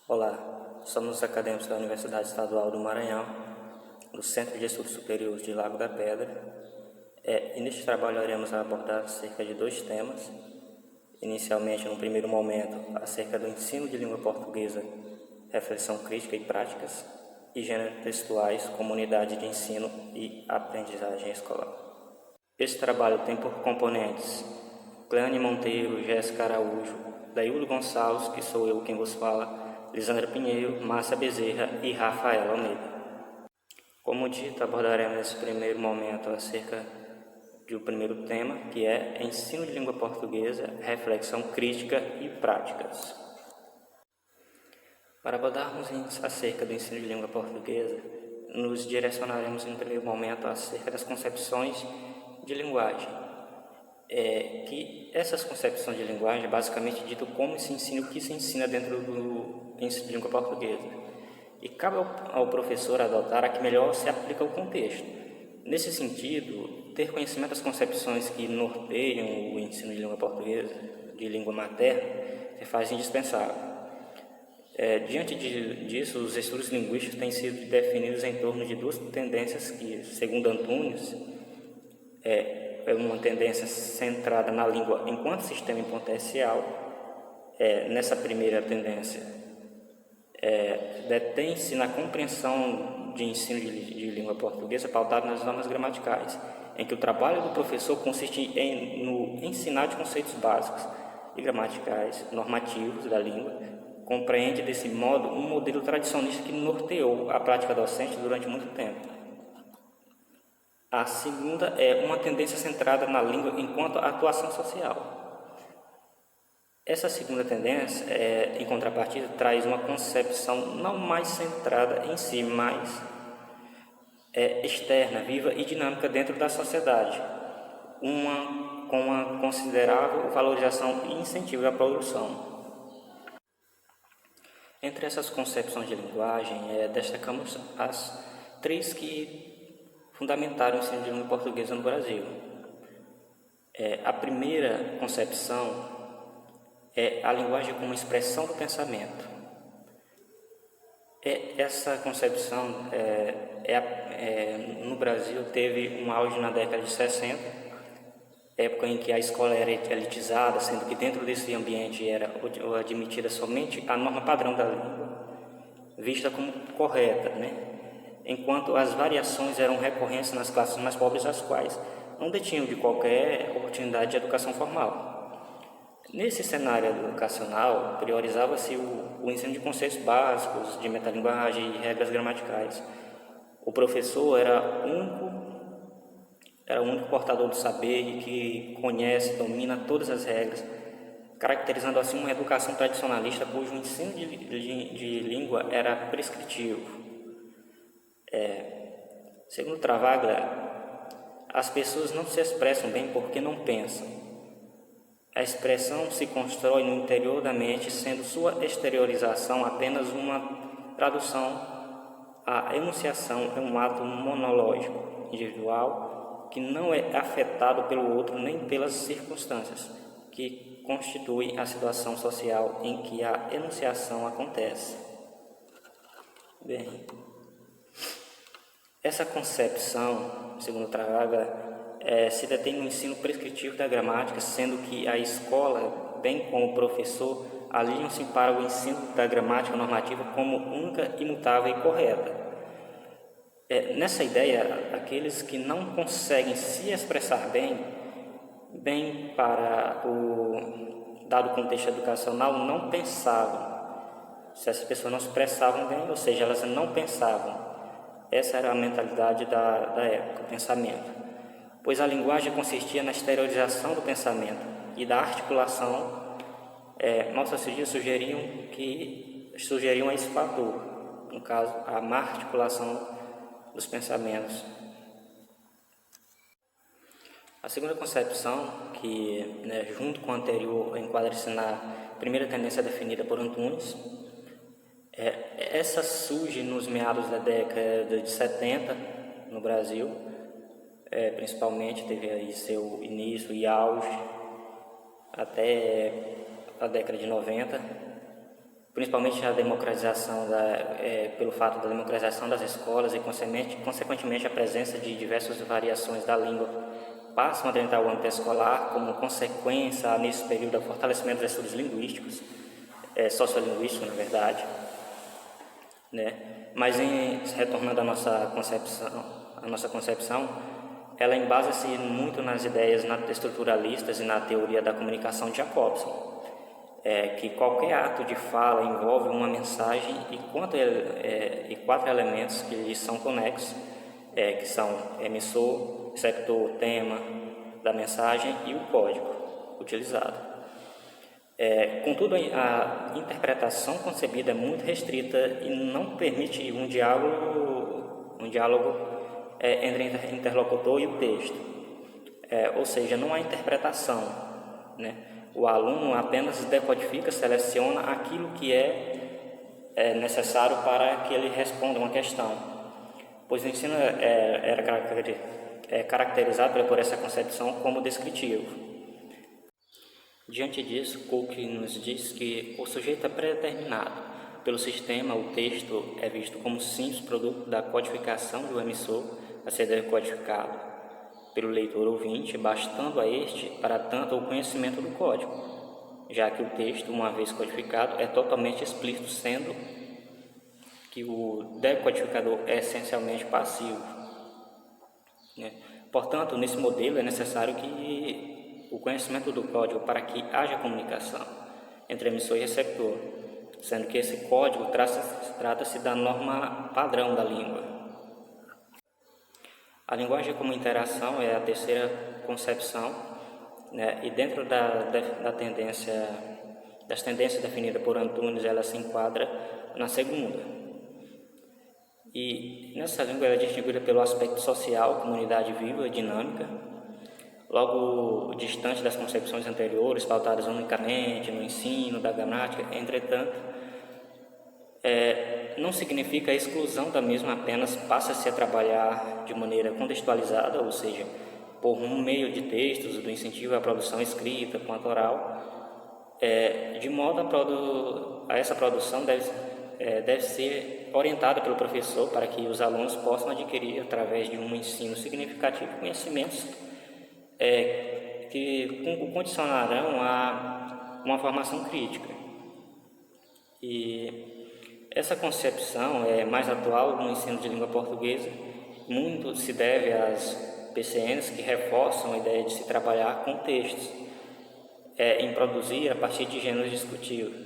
Olá, somos acadêmicos da Universidade Estadual do Maranhão, do Centro de Estudos Superiores de Lago da Pedra, e neste trabalho iremos abordar cerca de 2 temas. Inicialmente, no primeiro momento, acerca do ensino de língua portuguesa, reflexão crítica e práticas, e gêneros textuais, comunidade de ensino e aprendizagem escolar. Este trabalho tem por componentes Cleane Monteiro, Jéssica Araújo, Daildo Gonçalves, que sou eu quem vos fala, Lisandra Pinheiro, Márcia Bezerra e Rafael Almeida. Como dito, abordaremos nesse primeiro momento acerca do primeiro tema, que é ensino de língua portuguesa, reflexão crítica e práticas. Para abordarmos acerca do ensino de língua portuguesa, nos direcionaremos em primeiro momento acerca das concepções de linguagem. Que essas concepções de linguagem basicamente dito como se ensina, o que se ensina dentro do ensino de língua portuguesa. E cabe ao professor adotar a que melhor se aplica ao contexto. Nesse sentido, ter conhecimento das concepções que norteiam o ensino de língua portuguesa, de língua materna, se faz indispensável. Diante disso, os estudos linguísticos têm sido definidos em torno de 2 tendências que, segundo Antunes, é uma tendência centrada na língua enquanto sistema potencial. Nessa primeira tendência, detém-se na compreensão de ensino de língua portuguesa pautada nas normas gramaticais, em que o trabalho do professor consiste no ensinar de conceitos básicos e gramaticais normativos da língua. Compreende desse modo um modelo tradicionalista que norteou a prática docente durante muito tempo. A segunda é uma tendência centrada na língua enquanto atuação social. Essa segunda tendência, em contrapartida, traz uma concepção não mais centrada em si, mas externa, viva e dinâmica dentro da sociedade, com uma considerável valorização e incentivo da produção. Entre essas concepções de linguagem, destacamos as 3 que fundamentaram o ensino de língua portuguesa no Brasil. A primeira concepção é a linguagem como expressão do pensamento. Essa concepção no Brasil teve um auge na década de 60, época em que a escola era elitizada, sendo que dentro desse ambiente era admitida somente a norma padrão da língua, vista como correta, enquanto as variações eram recorrentes nas classes mais pobres, as quais não detinham de qualquer oportunidade de educação formal. Nesse cenário educacional, priorizava-se o ensino de conceitos básicos, de metalinguagem e regras gramaticais. O professor era o único portador do saber e que conhece, domina todas as regras, caracterizando assim uma educação tradicionalista cujo ensino de língua era prescritivo. Segundo Travaglia, as pessoas não se expressam bem porque não pensam. A expressão se constrói no interior da mente, sendo sua exteriorização apenas uma tradução. A enunciação é um ato monológico, individual, que não é afetado pelo outro nem pelas circunstâncias, que constituem a situação social em que a enunciação acontece. Bem, essa concepção, segundo Travaglia, se detém no ensino prescritivo da gramática, sendo que a escola, bem como o professor, alinham-se para o ensino da gramática normativa como única, imutável e correta. Nessa ideia, aqueles que não conseguem se expressar bem para o dado contexto educacional, não pensavam. Se essas pessoas não se expressavam bem, ou seja, elas não pensavam. Essa era a mentalidade da época, o pensamento. Pois a linguagem consistia na exteriorização do pensamento e da articulação. Nossas teorias sugeriam esse fator, no caso, a má articulação dos pensamentos. A segunda concepção, que junto com a anterior enquadra-se na primeira tendência definida por Antunes, essa surge nos meados da década de 70 no Brasil, principalmente teve aí seu início e auge até a década de 90, principalmente a democratização pelo fato da democratização das escolas e, consequentemente, a presença de diversas variações da língua passam a adentrar o âmbito escolar como consequência, nesse período, do fortalecimento dos estudos linguísticos, sociolinguísticos, na verdade, né? Mas, retornando à nossa concepção, ela embasa-se muito nas ideias estruturalistas e na teoria da comunicação de Jacobson, que qualquer ato de fala envolve uma mensagem e quatro elementos que lhes são conexos, que são emissor, receptor, tema da mensagem e o código utilizado. Contudo, a interpretação concebida é muito restrita e não permite um diálogo entre o interlocutor e o texto, ou seja, não há interpretação, né? O aluno apenas decodifica, seleciona aquilo que é necessário para que ele responda uma questão, pois o ensino era caracterizado por essa concepção como descritivo. Diante disso, Cook nos diz que o sujeito é predeterminado. Pelo sistema, o texto é visto como simples produto da codificação do emissor a ser decodificado pelo leitor ouvinte, bastando a este, para tanto, o conhecimento do código, já que o texto, uma vez codificado, é totalmente explícito, sendo que o decodificador é essencialmente passivo, né? Portanto, nesse modelo é necessário que o conhecimento do código para que haja comunicação entre emissor e receptor, sendo que esse código trata-se da norma padrão da língua. A linguagem como interação é a terceira concepção, né? E dentro das tendências definidas por Antunes, ela se enquadra na segunda. E nessa língua ela é distinguida pelo aspecto social, comunidade viva e dinâmica, logo distante das concepções anteriores, pautadas unicamente no ensino da gramática. Entretanto, não significa a exclusão da mesma, apenas passa-se a trabalhar de maneira contextualizada, ou seja, por meio de textos, do incentivo à produção escrita quanto oral, de modo a essa produção deve ser orientada pelo professor para que os alunos possam adquirir, através de um ensino significativo, conhecimentos que o condicionarão a uma formação crítica. E essa concepção é mais atual no ensino de língua portuguesa. Muito se deve às PCNs, que reforçam a ideia de se trabalhar com textos, em produzir a partir de gêneros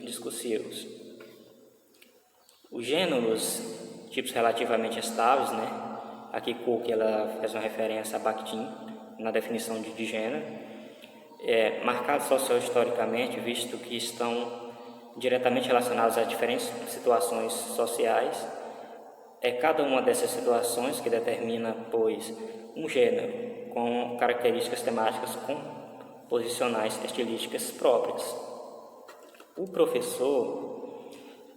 discursivos. Os gêneros, tipos relativamente estáveis, né? Aqui Cook ela faz uma referência a Bakhtin na definição de gênero, marcados socio-historicamente, visto que estão diretamente relacionados a diferentes situações sociais. Cada uma dessas situações que determina, pois, um gênero com características temáticas composicionais estilísticas próprias. O professor,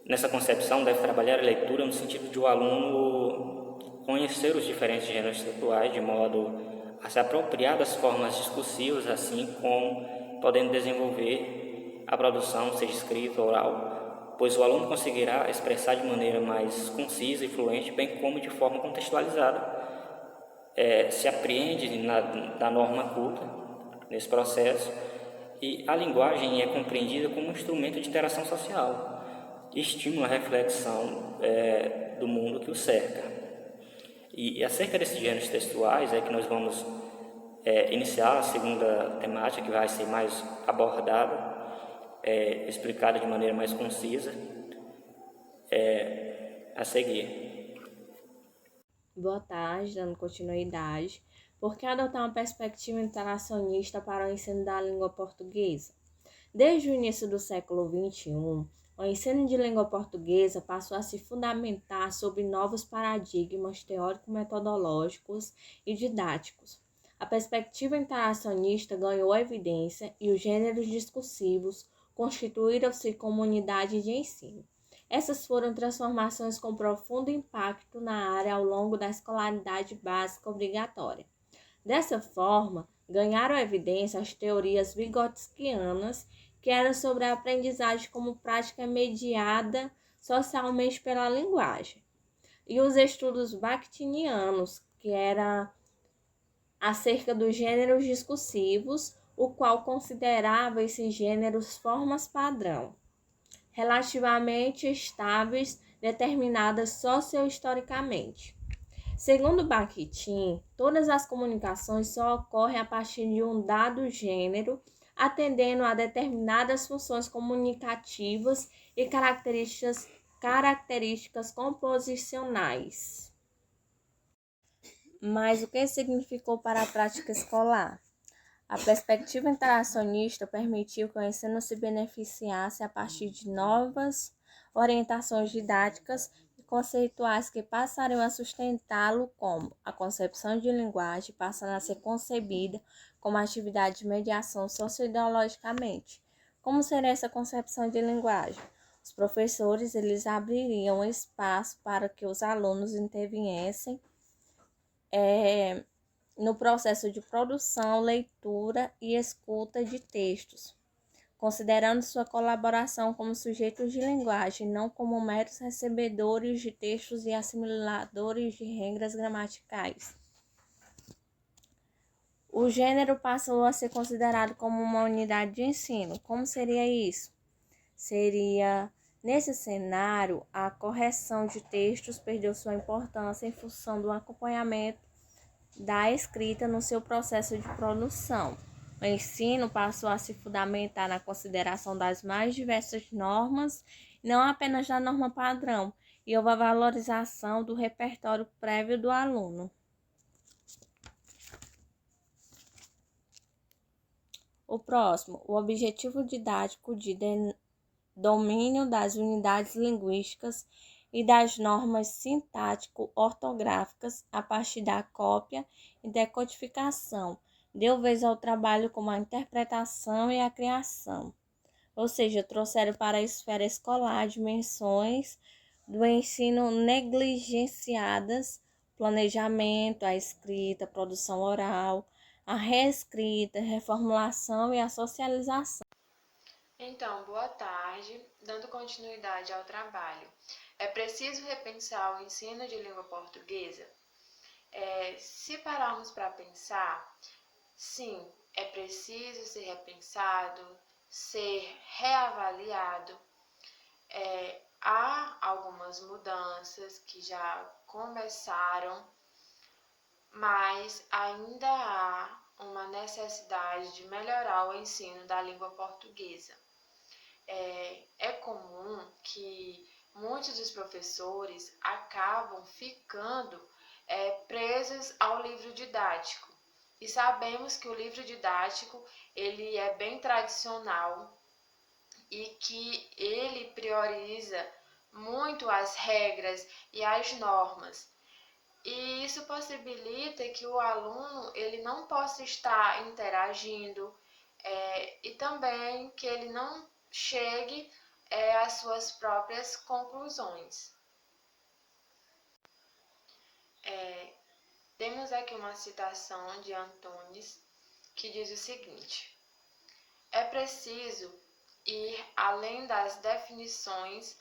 nessa concepção, deve trabalhar a leitura no sentido de o aluno conhecer os diferentes gêneros textuais, de modo a se apropriar das formas discursivas, assim como podendo desenvolver a produção, seja escrita ou oral, pois o aluno conseguirá expressar de maneira mais concisa e fluente, bem como de forma contextualizada. Se apreende da norma culta nesse processo, e a linguagem é compreendida como um instrumento de interação social, estimula a reflexão do mundo que o cerca. E acerca desses gêneros textuais é que nós vamos iniciar a segunda temática, que vai ser mais abordada, explicada de maneira mais concisa, a seguir. Boa tarde, dando continuidade. Por que adotar uma perspectiva interacionista para o ensino da língua portuguesa? Desde o início do século XXI, o ensino de língua portuguesa passou a se fundamentar sobre novos paradigmas teórico-metodológicos e didáticos. A perspectiva interacionista ganhou evidência e os gêneros discursivos constituíram-se como unidade de ensino. Essas foram transformações com profundo impacto na área ao longo da escolaridade básica obrigatória. Dessa forma, ganharam evidência as teorias vigotskianas, que era sobre a aprendizagem como prática mediada socialmente pela linguagem. E os estudos bakhtinianos, que era acerca dos gêneros discursivos, o qual considerava esses gêneros formas padrão, relativamente estáveis, determinadas sociohistoricamente. Segundo Bakhtin, todas as comunicações só ocorrem a partir de um dado gênero, atendendo a determinadas funções comunicativas e características composicionais. Mas o que significou para a prática escolar? A perspectiva interacionista permitiu que o ensino se beneficiasse a partir de novas orientações didáticas e conceituais que passariam a sustentá-lo, como a concepção de linguagem passando a ser concebida como atividade de mediação socioideologicamente. Como seria essa concepção de linguagem? Os professores eles abririam espaço para que os alunos interviessem no processo de produção, leitura e escuta de textos, considerando sua colaboração como sujeitos de linguagem, não como meros recebedores de textos e assimiladores de regras gramaticais. O gênero passou a ser considerado como uma unidade de ensino. Como seria isso? Seria, nesse cenário, a correção de textos perdeu sua importância em função do acompanhamento da escrita no seu processo de produção. O ensino passou a se fundamentar na consideração das mais diversas normas, não apenas da norma padrão, e houve a valorização do repertório prévio do aluno. O próximo, o objetivo didático de domínio das unidades linguísticas e das normas sintático-ortográficas a partir da cópia e decodificação, deu vez ao trabalho como a interpretação e a criação, ou seja, trouxeram para a esfera escolar dimensões do ensino negligenciadas, planejamento, a escrita, a produção oral, a reescrita, a reformulação e a socialização. Então, boa tarde. Dando continuidade ao trabalho, é preciso repensar o ensino de língua portuguesa? Se pararmos para pensar, sim, é preciso ser repensado, ser reavaliado. Há algumas mudanças que já começaram, mas ainda há uma necessidade de melhorar o ensino da língua portuguesa. É comum que muitos dos professores acabam ficando presos ao livro didático. E sabemos que o livro didático ele é bem tradicional e que ele prioriza muito as regras e as normas. E isso possibilita que o aluno ele não possa estar interagindo e também que ele não chegue às suas próprias conclusões. Temos aqui uma citação de Antunes que diz o seguinte: é preciso ir além das definições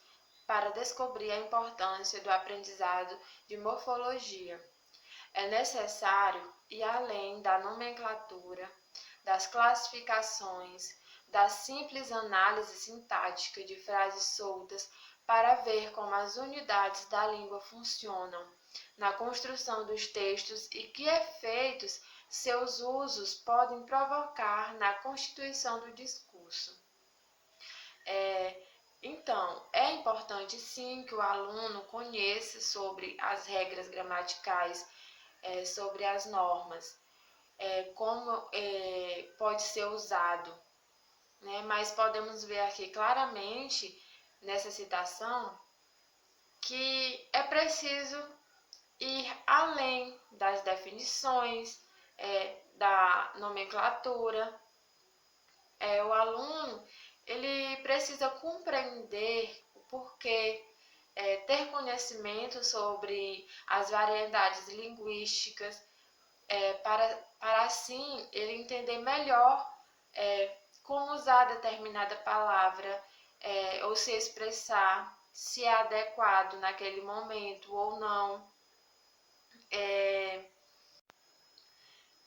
para descobrir a importância do aprendizado de morfologia. É necessário ir além da nomenclatura, das classificações, da simples análise sintática de frases soltas para ver como as unidades da língua funcionam na construção dos textos e que efeitos seus usos podem provocar na constituição do discurso. Então, é importante sim que o aluno conheça sobre as regras gramaticais, sobre as normas, como pode ser usado, né? Mas podemos ver aqui claramente nessa citação que é preciso ir além das definições, da nomenclatura. O aluno ele precisa compreender o porquê, ter conhecimento sobre as variedades linguísticas, para assim ele entender melhor como usar determinada palavra, ou se expressar, se é adequado naquele momento ou não.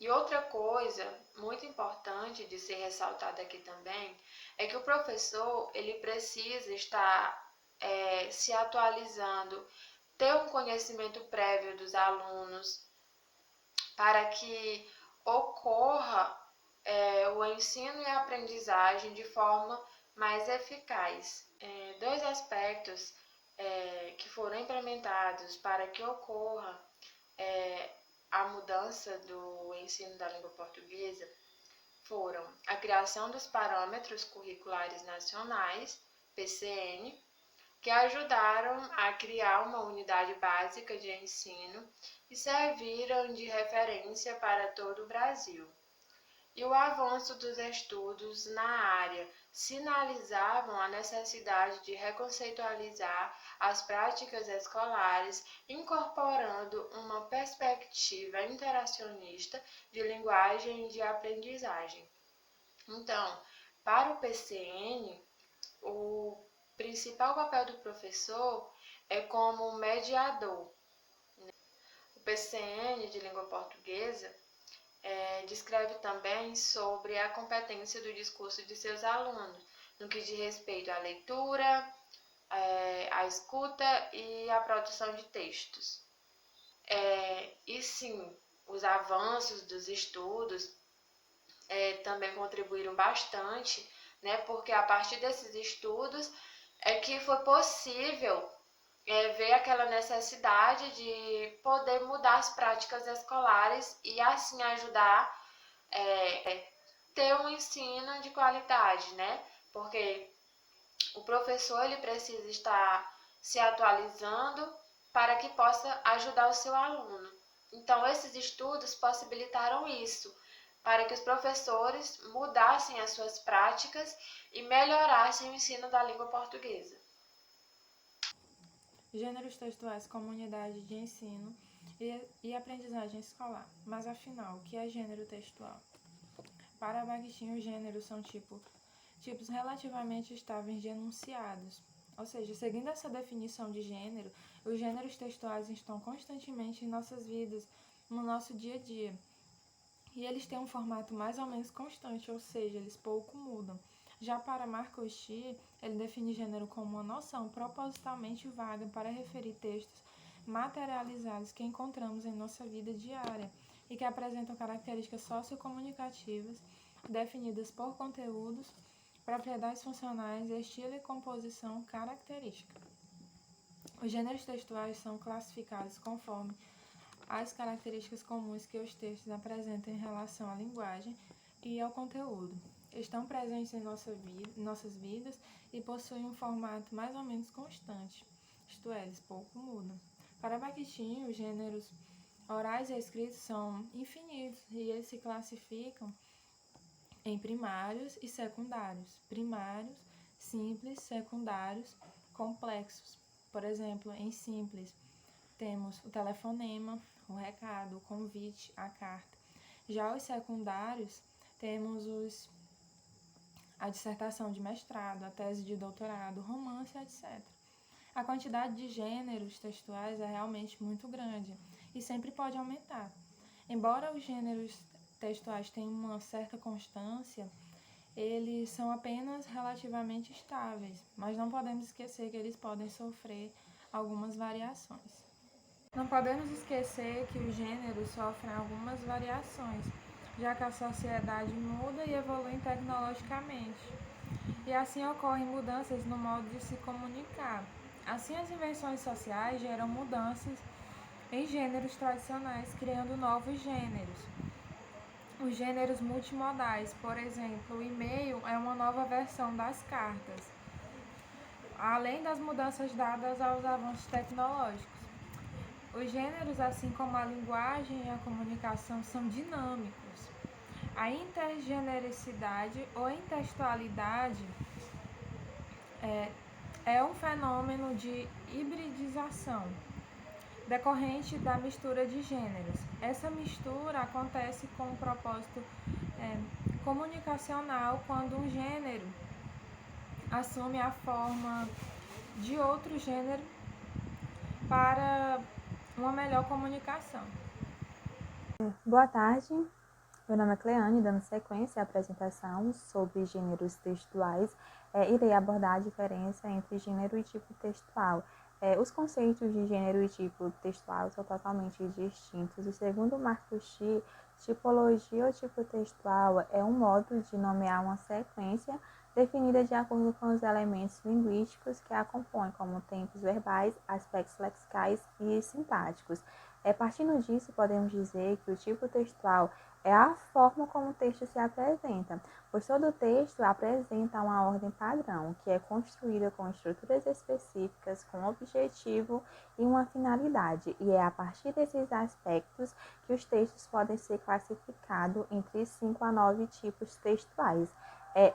E outra coisa muito importante de ser ressaltada aqui também é que o professor ele precisa estar se atualizando, ter um conhecimento prévio dos alunos para que ocorra o ensino e a aprendizagem de forma mais eficaz. Dois aspectos que foram implementados para que ocorra a mudança do ensino da língua portuguesa foram a criação dos Parâmetros Curriculares Nacionais, PCN, que ajudaram a criar uma unidade básica de ensino e serviram de referência para todo o Brasil. E o avanço dos estudos na área sinalizavam a necessidade de reconceitualizar as práticas escolares, incorporando uma perspectiva interacionista de linguagem e de aprendizagem. Então, para o PCN, o principal papel do professor é como mediador. O PCN de língua portuguesa descreve também sobre a competência do discurso de seus alunos, no que diz respeito à leitura, à escuta e à produção de textos. E sim, os avanços dos estudos também contribuíram bastante, né, porque a partir desses estudos é que foi possível ver aquela necessidade de poder mudar as práticas escolares e assim ajudar ter um ensino de qualidade, né? Porque o professor ele precisa estar se atualizando para que possa ajudar o seu aluno. Então, esses estudos possibilitaram isso, para que os professores mudassem as suas práticas e melhorassem o ensino da língua portuguesa. Gêneros textuais como unidade de ensino e aprendizagem escolar. Mas afinal, o que é gênero textual? Para Bakhtin, os gêneros são tipos relativamente estáveis de enunciados. Ou seja, seguindo essa definição de gênero, os gêneros textuais estão constantemente em nossas vidas, no nosso dia a dia. E eles têm um formato mais ou menos constante, ou seja, eles pouco mudam. Já para Marcos-T, ele define gênero como uma noção propositalmente vaga para referir textos materializados que encontramos em nossa vida diária e que apresentam características sociocomunicativas definidas por conteúdos, propriedades funcionais, estilo e composição característica. Os gêneros textuais são classificados conforme as características comuns que os textos apresentam em relação à linguagem e ao conteúdo. Estão presentes em nossas vidas e possuem um formato mais ou menos constante, isto é, eles pouco mudam. Para Bakhtin, os gêneros orais e escritos são infinitos e eles se classificam em primários e secundários. Primários, simples, secundários, complexos. Por exemplo, em simples, temos o telefonema, o recado, o convite, a carta. Já os secundários, temos a dissertação de mestrado, a tese de doutorado, romance, etc. A quantidade de gêneros textuais é realmente muito grande e sempre pode aumentar. Embora os gêneros textuais tenham uma certa constância, eles são apenas relativamente estáveis, mas não podemos esquecer que eles podem sofrer algumas variações. Não podemos esquecer que os gêneros sofrem algumas variações, já que a sociedade muda e evolui tecnologicamente. E assim ocorrem mudanças no modo de se comunicar. Assim, as invenções sociais geram mudanças em gêneros tradicionais, criando novos gêneros. Os gêneros multimodais, por exemplo, o e-mail é uma nova versão das cartas, além das mudanças dadas aos avanços tecnológicos. Os gêneros, assim como a linguagem e a comunicação, são dinâmicos. A intergenericidade ou intertextualidade é um fenômeno de hibridização decorrente da mistura de gêneros. Essa mistura acontece com comunicacional quando um gênero assume a forma de outro gênero para uma melhor comunicação. Boa tarde, meu nome é Cleane, dando sequência à apresentação sobre gêneros textuais, irei abordar a diferença entre gênero e tipo textual. Os conceitos de gênero e tipo textual são totalmente distintos e, segundo Marcos Chi, tipologia ou tipo textual é um modo de nomear uma sequência definida de acordo com os elementos linguísticos que a compõem, como tempos verbais, aspectos lexicais e sintáticos. Partindo disso, podemos dizer que o tipo textual é a forma como o texto se apresenta, pois todo texto apresenta uma ordem padrão, que é construída com estruturas específicas, com objetivo e uma finalidade, e é a partir desses aspectos que os textos podem ser classificados entre 5 a 9 tipos textuais.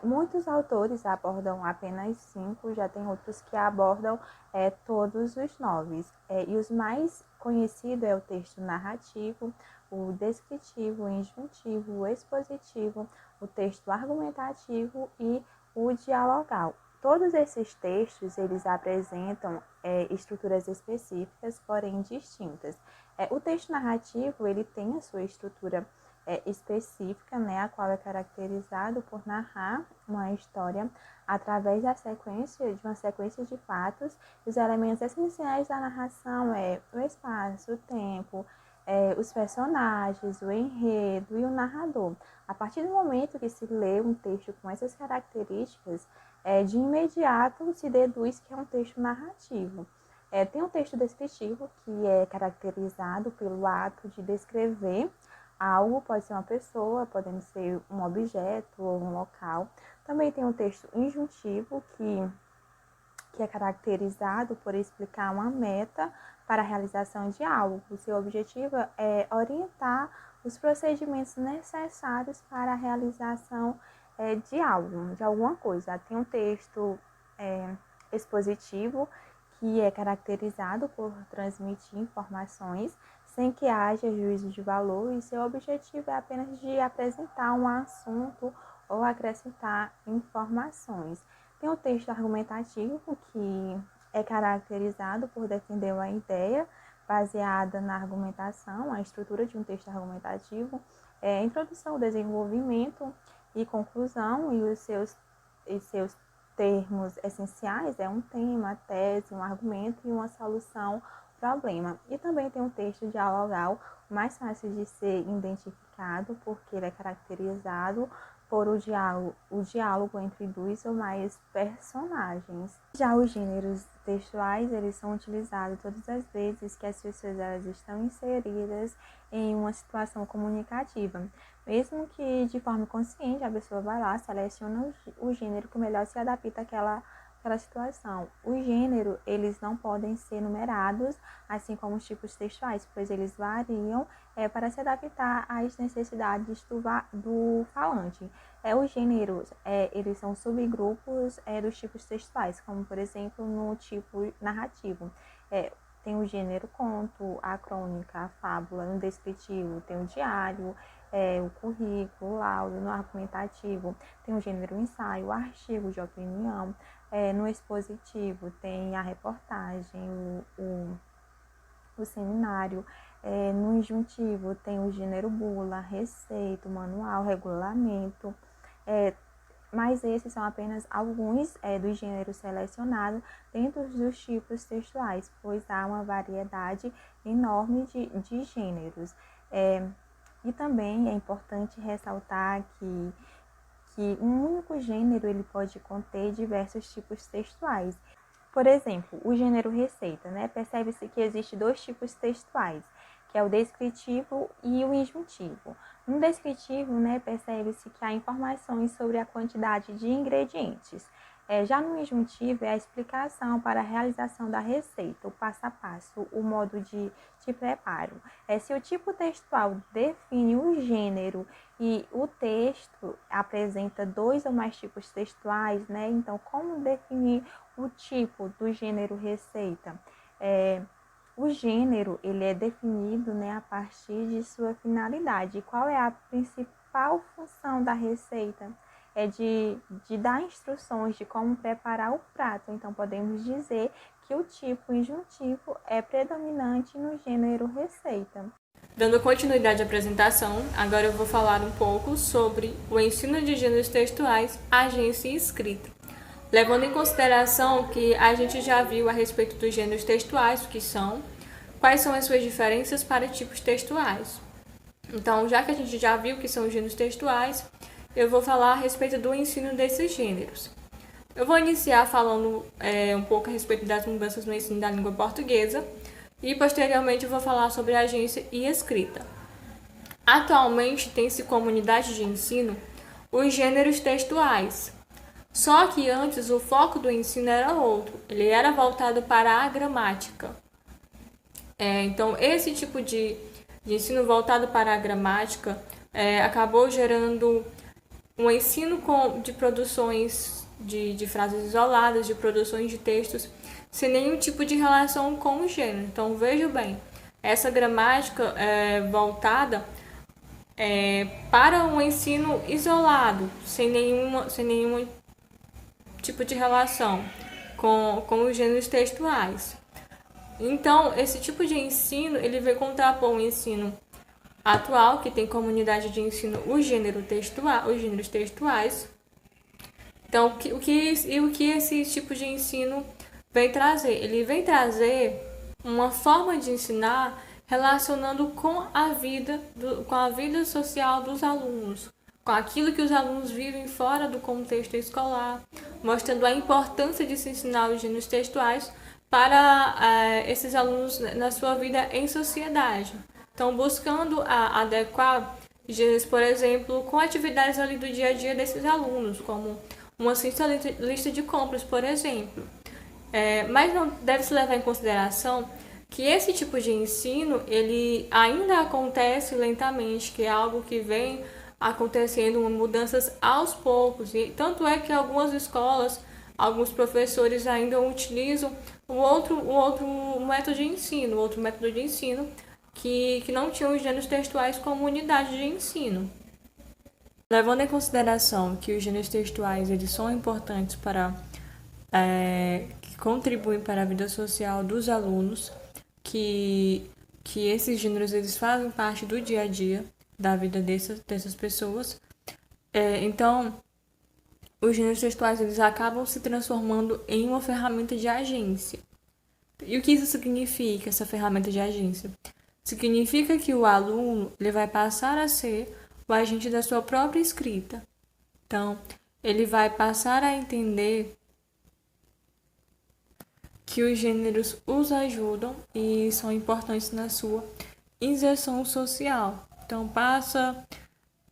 Muitos autores abordam apenas 5, já tem outros que abordam todos os 9. E os mais conhecidos é o texto narrativo, o descritivo, o injuntivo, o expositivo, o texto argumentativo e o dialogal. Todos esses textos, eles apresentam estruturas específicas, porém distintas. O texto narrativo, ele tem a sua estrutura específica, né, a qual é caracterizado por narrar uma história através da sequência, de uma sequência de fatos. Os elementos essenciais da narração o espaço, o tempo, os personagens, o enredo e o narrador. A partir do momento que se lê um texto com essas características, de imediato se deduz que é um texto narrativo. Tem um texto descritivo que é caracterizado pelo ato de descrever algo, pode ser uma pessoa, podendo ser um objeto ou um local. Também tem um texto injuntivo que é caracterizado por explicar uma meta para a realização de algo. O seu objetivo é orientar os procedimentos necessários para a realização de algo, de alguma coisa. Tem um texto expositivo que é caracterizado por transmitir informações sem que haja juízo de valor, e seu objetivo é apenas de apresentar um assunto ou acrescentar informações. Tem o texto argumentativo, que é caracterizado por defender uma ideia baseada na argumentação, a estrutura de um texto argumentativo, introdução, desenvolvimento e conclusão, e os seus termos essenciais um tema, tese, um argumento e uma solução, problema. E também tem um texto dialogal, mais fácil de ser identificado, porque ele é caracterizado por o diálogo entre dois ou mais personagens. Já os gêneros textuais, eles são utilizados todas as vezes que as pessoas elas estão inseridas em uma situação comunicativa. Mesmo que de forma consciente a pessoa vai lá, seleciona o gênero que melhor se adapta àquela situação. Os gêneros, eles não podem ser numerados, assim como os tipos textuais, pois eles variam para se adaptar às necessidades do falante. Os gêneros, eles são subgrupos dos tipos textuais, como, por exemplo, no tipo narrativo. Tem o gênero conto, a crônica, a fábula. No descritivo tem o diário, o currículo, o laudo. No argumentativo tem o gênero ensaio, o artigo de opinião. No expositivo tem a reportagem, o seminário. No injuntivo tem o gênero bula, receita, manual, regulamento. Mas esses são apenas alguns dos gêneros selecionados dentro dos tipos textuais, pois há uma variedade enorme de gêneros. E também é importante ressaltar que um único gênero ele pode conter diversos tipos textuais. Por exemplo, o gênero receita, né? Percebe-se que existe 2 tipos textuais, que é o descritivo e o injuntivo. No descritivo, né, percebe-se que há informações sobre a quantidade de ingredientes. Já no injuntivo, é a explicação para a realização da receita, o passo a passo, o modo de preparo. Se o tipo textual define o gênero e o texto apresenta 2 ou mais tipos textuais, né? Então, como definir o tipo do gênero receita? O gênero ele é definido, né, a partir de sua finalidade. Qual é a principal função da receita é de dar instruções de como preparar o prato. Então, podemos dizer que o tipo injuntivo é predominante no gênero receita. Dando continuidade à apresentação, agora eu vou falar um pouco sobre o ensino de gêneros textuais, agência e escrita. Levando em consideração que a gente já viu a respeito dos gêneros textuais, o que são, quais são as suas diferenças para tipos textuais. Então, já que a gente já viu o que são os gêneros textuais, eu vou falar a respeito do ensino desses gêneros. Eu vou iniciar falando um pouco a respeito das mudanças no ensino da língua portuguesa e, posteriormente, eu vou falar sobre agência e escrita. Atualmente, tem-se como unidade de ensino os gêneros textuais. Só que antes o foco do ensino era outro, ele era voltado para a gramática. Então, esse tipo de ensino voltado para a gramática acabou gerando um ensino de produções de frases isoladas, de produções de textos, sem nenhum tipo de relação com o gênero. Então, veja bem, essa gramática voltada para um ensino isolado, sem nenhum tipo de relação com os gêneros textuais. Então, esse tipo de ensino, ele vai contrapor o ensino atual, que tem como unidade de ensino os gêneros textuais. Então, o que esse tipo de ensino vem trazer? Ele vem trazer uma forma de ensinar relacionando com a vida social dos alunos, com aquilo que os alunos vivem fora do contexto escolar, mostrando a importância de se ensinar os gêneros textuais para esses alunos na sua vida em sociedade. Então, buscando adequar gêneros, por exemplo, com atividades ali do dia a dia desses alunos, como uma simples lista de compras, por exemplo. Mas não deve-se levar em consideração que esse tipo de ensino ele ainda acontece lentamente, que é algo que vem acontecendo mudanças aos poucos. E tanto é que algumas escolas, alguns professores ainda utilizam o outro método de ensino, que não tinha os gêneros textuais como unidade de ensino. Levando em consideração que os gêneros textuais eles são importantes que contribuem para a vida social dos alunos, que esses gêneros eles fazem parte do dia a dia da vida dessas pessoas. Então, os gêneros textuais eles acabam se transformando em uma ferramenta de agência. E o que isso significa, essa ferramenta de agência? Significa que o aluno ele vai passar a ser o agente da sua própria escrita. Então, ele vai passar a entender que os gêneros os ajudam e são importantes na sua inserção social. Então,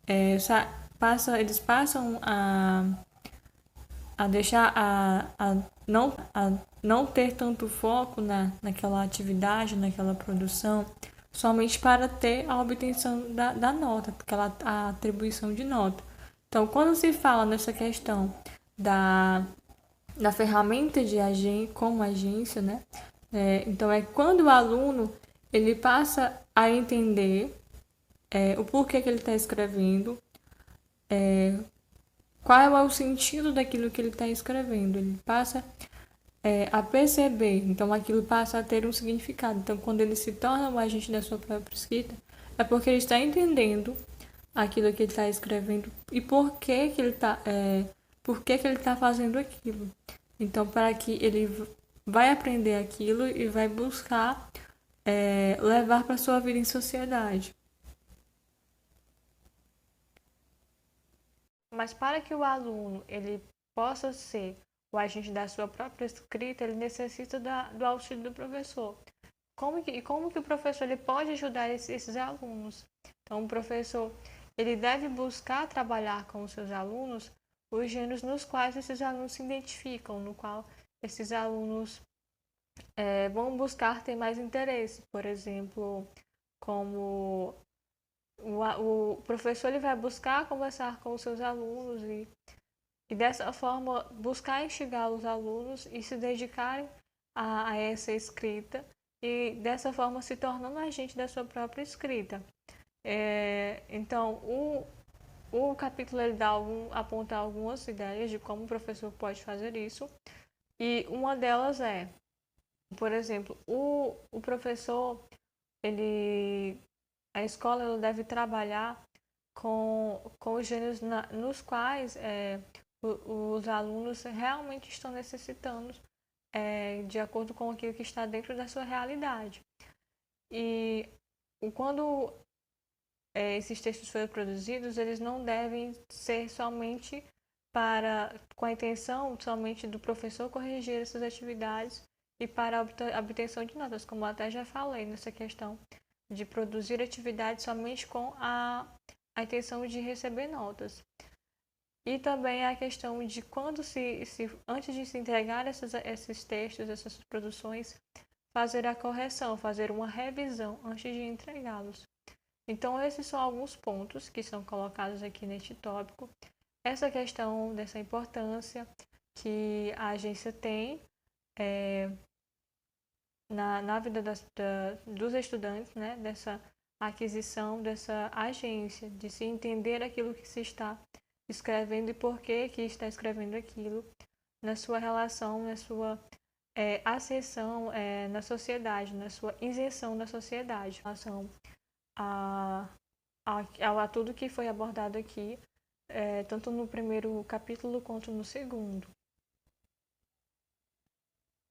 eles passam a deixar a não ter tanto foco naquela atividade, naquela produção, somente para ter a obtenção da nota, a atribuição de nota. Então, quando se fala nessa questão da ferramenta de como agência, né? Então, é quando o aluno ele passa a entender o porquê que ele está escrevendo, qual é o sentido daquilo que ele está escrevendo. Ele passa a perceber, então aquilo passa a ter um significado. Então, quando ele se torna o agente da sua própria escrita, é porque ele está entendendo aquilo que ele está escrevendo e por que ele está fazendo aquilo. Então, para que ele vai aprender aquilo e vai buscar levar para a sua vida em sociedade. Mas para que o aluno ele possa ser o agente da sua própria escrita, ele necessita do auxílio do professor. Como que o professor ele pode ajudar esses alunos? Então, o professor ele deve buscar trabalhar com os seus alunos os gêneros nos quais esses alunos se identificam, no qual esses alunos vão buscar ter mais interesse. Por exemplo, como o professor ele vai buscar conversar com os seus alunos e dessa forma buscar instigar os alunos e se dedicarem a essa escrita e dessa forma se tornando agente da sua própria escrita. Então, O capítulo ele aponta algumas ideias de como o professor pode fazer isso. E uma delas é, por exemplo, o professor, a escola ela deve trabalhar com os gêneros nos quais os alunos realmente estão necessitando, de acordo com aquilo que está dentro da sua realidade. E quando esses textos forem produzidos, eles não devem ser somente com a intenção somente do professor corrigir essas atividades e para a obtenção de notas, como eu até já falei nessa questão de produzir atividades somente com a intenção de receber notas. E também a questão de quando antes de se entregar esses textos, essas produções, fazer a correção, fazer uma revisão antes de entregá-los. Então, esses são alguns pontos que são colocados aqui neste tópico. Essa questão dessa importância que a agência tem na vida dos estudantes, né? Dessa aquisição dessa agência, de se entender aquilo que se está escrevendo e por que está escrevendo aquilo, na sua relação, na sua ascensão na sociedade, na sua inserção na sociedade, em relação a tudo que foi abordado aqui, tanto no primeiro capítulo quanto no segundo.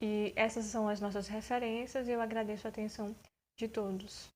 E essas são as nossas referências e eu agradeço a atenção de todos.